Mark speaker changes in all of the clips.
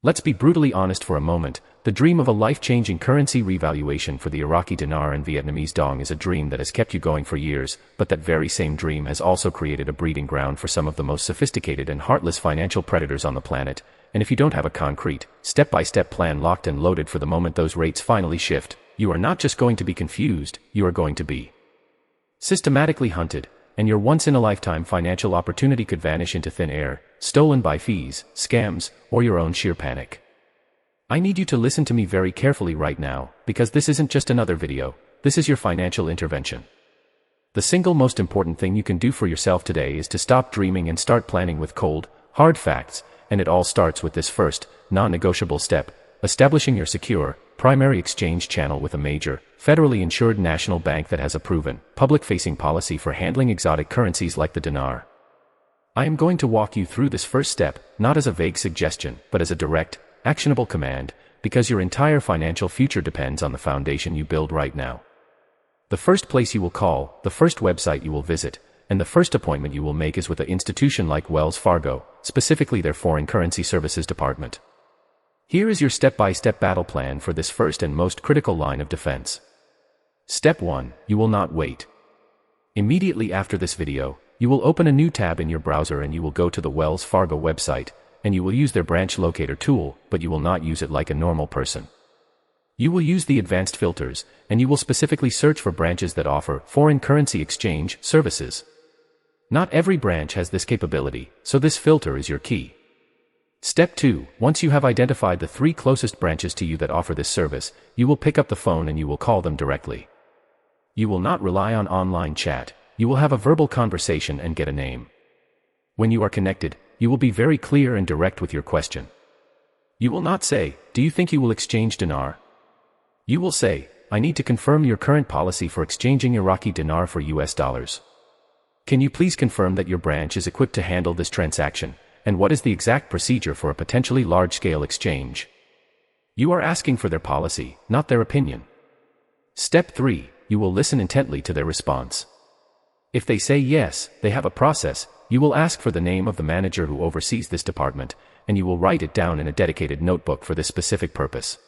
Speaker 1: Let's be brutally honest for a moment. The dream of a life-changing currency revaluation for the Iraqi Dinar and Vietnamese Dong is a dream that has kept you going for years, but that very same dream has also created a breeding ground for some of the most sophisticated and heartless financial predators on the planet. And if you don't have a concrete, step-by-step plan locked and loaded for the moment those rates finally shift, you are not just going to be confused, you are going to be systematically hunted, and your once-in-a-lifetime financial opportunity could vanish into thin air, stolen by fees, scams, or your own sheer panic. I need you to listen to me very carefully right now, because this isn't just another video, this is your financial intervention. The single most important thing you can do for yourself today is to stop dreaming and start planning with cold, hard facts, and it all starts with this first, non-negotiable step: establishing your secure, primary exchange channel with a major, federally insured national bank that has a proven, public-facing policy for handling exotic currencies like the dinar. I am going to walk you through this first step, not as a vague suggestion, but as a direct, actionable command, because your entire financial future depends on the foundation you build right now. The first place you will call, the first website you will visit, and the first appointment you will make is with an institution like Wells Fargo, specifically their Foreign Currency Services Department. Here is your step-by-step battle plan for this first and most critical line of defense. Step 1. You will not wait. Immediately after this video, you will open a new tab in your browser and you will go to the Wells Fargo website, and you will use their branch locator tool, but you will not use it like a normal person. You will use the advanced filters, and you will specifically search for branches that offer foreign currency exchange services. Not every branch has this capability, so this filter is your key. Step 2. Once you have identified the 3 closest branches to you that offer this service, you will pick up the phone and you will call them directly. You will not rely on online chat, you will have a verbal conversation and get a name. When you are connected, you will be very clear and direct with your question. You will not say, "Do you think you will exchange dinar?" You will say, "I need to confirm your current policy for exchanging Iraqi dinar for US dollars. Can you please confirm that your branch is equipped to handle this transaction, and what is the exact procedure for a potentially large-scale exchange?" You are asking for their policy, not their opinion. Step 3. You will listen intently to their response. If they say yes, they have a process, you will ask for the name of the manager who oversees this department, and you will write it down in a dedicated notebook for this specific purpose.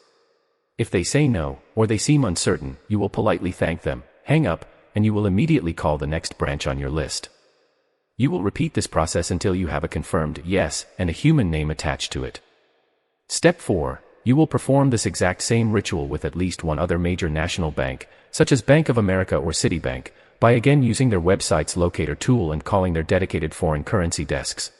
Speaker 1: If they say no, or they seem uncertain, you will politely thank them, hang up, and you will immediately call the next branch on your list. You will repeat this process until you have a confirmed yes and a human name attached to it. Step 4. You will perform this exact same ritual with at least one other major national bank, such as Bank of America or Citibank, by again using their website's locator tool and calling their dedicated foreign currency desks.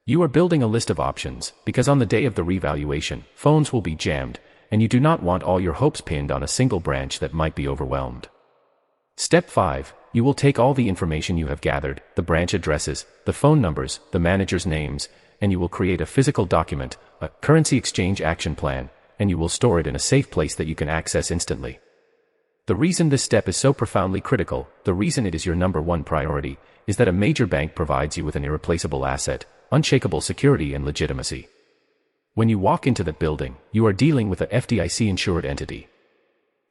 Speaker 1: You are building a list of options, because on the day of the revaluation, phones will be jammed, and you do not want all your hopes pinned on a single branch that might be overwhelmed. Step 5. You will take all the information you have gathered, the branch addresses, the phone numbers, the manager's names, and you will create a physical document, a currency exchange action plan, and you will store it in a safe place that you can access instantly. The reason this step is so profoundly critical, the reason it is your number one priority, is that a major bank provides you with an irreplaceable asset, unshakable security and legitimacy. When you walk into that building, you are dealing with a FDIC-insured entity.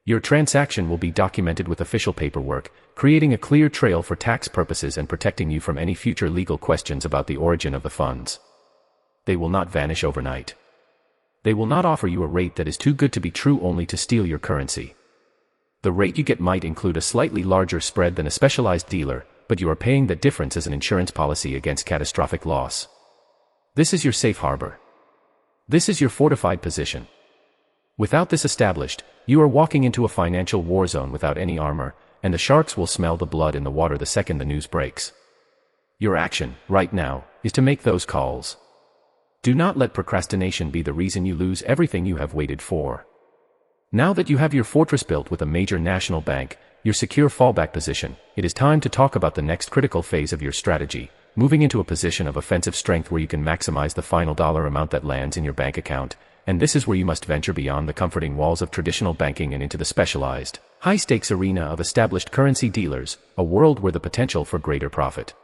Speaker 1: Your transaction will be documented with official paperwork, creating a clear trail for tax purposes and protecting you from any future legal questions about the origin of the funds. They will not vanish overnight. They will not offer you a rate that is too good to be true only to steal your currency. The rate you get might include a slightly larger spread than a specialized dealer, but you are paying that difference as an insurance policy against catastrophic loss. This is your safe harbor. This is your fortified position. Without this established, you are walking into a financial war zone without any armor, and the sharks will smell the blood in the water the second the news breaks. Your action, right now, is to make those calls. Do not let procrastination be the reason you lose everything you have waited for. Now that you have your fortress built with a major national bank, your secure fallback position, it is time to talk about the next critical phase of your strategy, moving into a position of offensive strength where you can maximize the final dollar amount that lands in your bank account, and this is where you must venture beyond the comforting walls of traditional banking and into the specialized, high-stakes arena of established currency dealers, a world where the potential for greater profit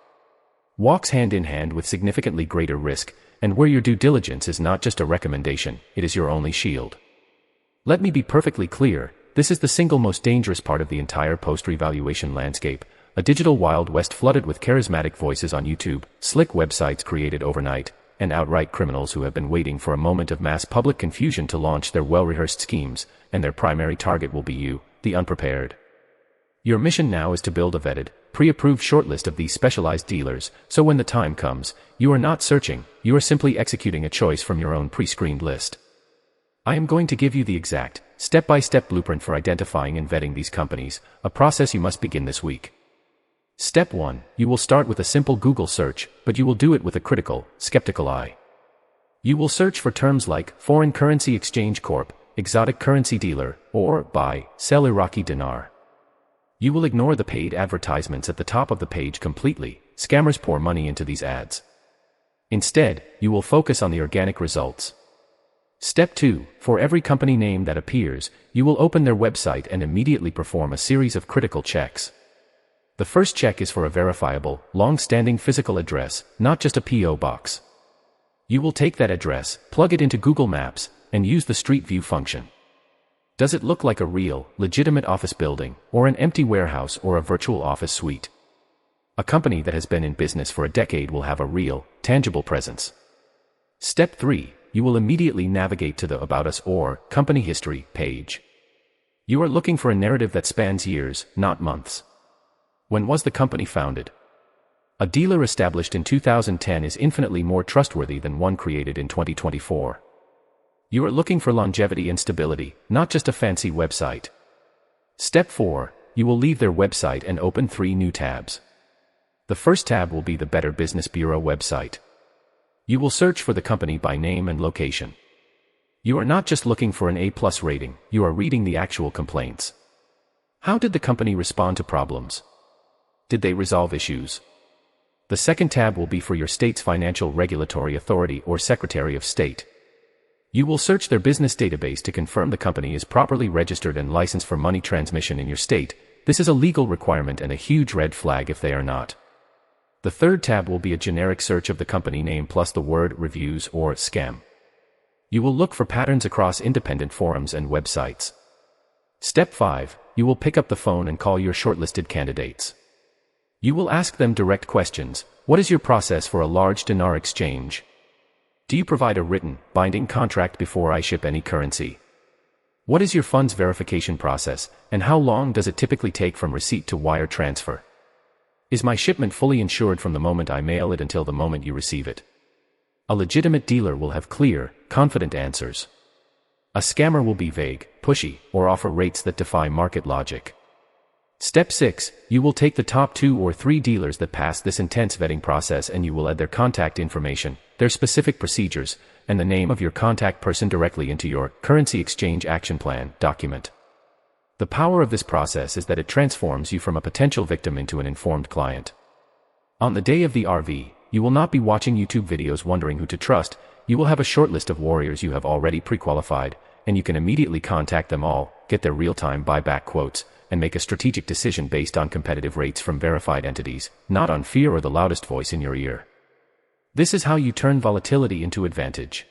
Speaker 1: walks hand in hand with significantly greater risk, and where your due diligence is not just a recommendation, it is your only shield. Let me be perfectly clear, this is the single most dangerous part of the entire post-revaluation landscape, a digital Wild West flooded with charismatic voices on YouTube, slick websites created overnight, and outright criminals who have been waiting for a moment of mass public confusion to launch their well-rehearsed schemes, and their primary target will be you, the unprepared. Your mission now is to build a vetted, pre-approved shortlist of these specialized dealers, so when the time comes, you are not searching, you are simply executing a choice from your own pre-screened list. I am going to give you the exact, step-by-step blueprint for identifying and vetting these companies, a process you must begin this week. Step 1. You will start with a simple Google search, but you will do it with a critical, skeptical eye. You will search for terms like foreign currency exchange corp, exotic currency dealer, or buy, sell Iraqi dinar. You will ignore the paid advertisements at the top of the page completely. Scammers pour money into these ads. Instead, you will focus on the organic results. Step 2. For every company name that appears, you will open their website and immediately perform a series of critical checks. The first check is for a verifiable, long-standing physical address, not just a P.O. box. You will take that address, plug it into Google Maps, and use the Street View function. Does it look like a real, legitimate office building, or an empty warehouse or a virtual office suite? A company that has been in business for a decade will have a real, tangible presence. Step 3. You will immediately navigate to the About Us or Company History page. You are looking for a narrative that spans years, not months. When was the company founded? A dealer established in 2010 is infinitely more trustworthy than one created in 2024. You are looking for longevity and stability, not just a fancy website. Step 4. You will leave their website and open 3 new tabs. The first tab will be the Better Business Bureau website. You will search for the company by name and location. You are not just looking for an A+ rating, you are reading the actual complaints. How did the company respond to problems? Did they resolve issues? The second tab will be for your state's financial regulatory authority or Secretary of State. You will search their business database to confirm the company is properly registered and licensed for money transmission in your state. This is a legal requirement and a huge red flag if they are not. The third tab will be a generic search of the company name plus the word reviews or scam. You will look for patterns across independent forums and websites. Step 5. You will pick up the phone and call your shortlisted candidates. You will ask them direct questions. What is your process for a large dinar exchange? Do you provide a written, binding contract before I ship any currency? What is your funds verification process, and how long does it typically take from receipt to wire transfer? Is my shipment fully insured from the moment I mail it until the moment you receive it? A legitimate dealer will have clear, confident answers. A scammer will be vague, pushy, or offer rates that defy market logic. Step 6. You will take the top 2 or 3 dealers that pass this intense vetting process and you will add their contact information, their specific procedures, and the name of your contact person directly into your currency exchange action plan document. The power of this process is that it transforms you from a potential victim into an informed client. On the day of the RV, you will not be watching YouTube videos wondering who to trust. You will have a short list of warriors you have already pre-qualified, and you can immediately contact them all, get their real-time buyback quotes, and make a strategic decision based on competitive rates from verified entities, not on fear or the loudest voice in your ear. This is how you turn volatility into advantage.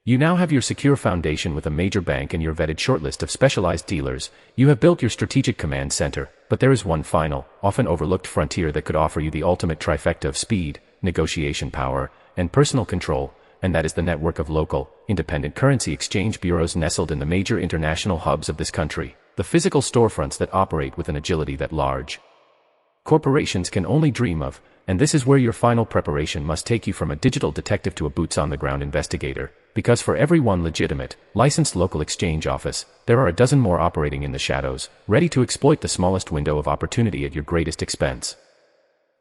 Speaker 1: You now have your secure foundation with a major bank and your vetted shortlist of specialized dealers. You have built your strategic command center, but there is one final, often overlooked frontier that could offer you the ultimate trifecta of speed, negotiation power, and personal control, and that is the network of local, independent currency exchange bureaus nestled in the major international hubs of this country, the physical storefronts that operate with an agility that large corporations can only dream of, and this is where your final preparation must take you from a digital detective to a boots-on-the-ground investigator, because for every one legitimate, licensed local exchange office, there are a dozen more operating in the shadows, ready to exploit the smallest window of opportunity at your greatest expense.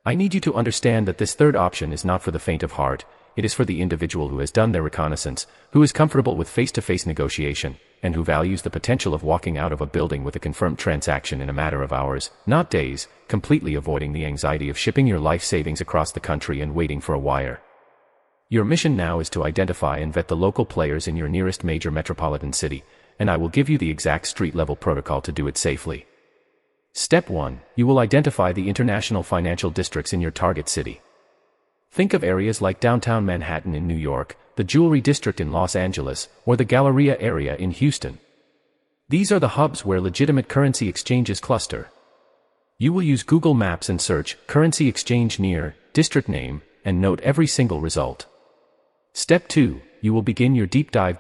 Speaker 1: I need you to understand that this third option is not for the faint of heart. It is for the individual who has done their reconnaissance, who is comfortable with face-to-face negotiation, and who values the potential of walking out of a building with a confirmed transaction in a matter of hours, not days, completely avoiding the anxiety of shipping your life savings across the country and waiting for a wire. Your mission now is to identify and vet the local players in your nearest major metropolitan city, and I will give you the exact street-level protocol to do it safely. Step 1. You will identify the international financial districts in your target city. Think of areas like downtown Manhattan in New York, the Jewelry District in Los Angeles, or the Galleria area in Houston. These are the hubs where legitimate currency exchanges cluster. You will use Google Maps and search currency exchange near, district name, and note every single result. Step 2. You will begin your deep dive.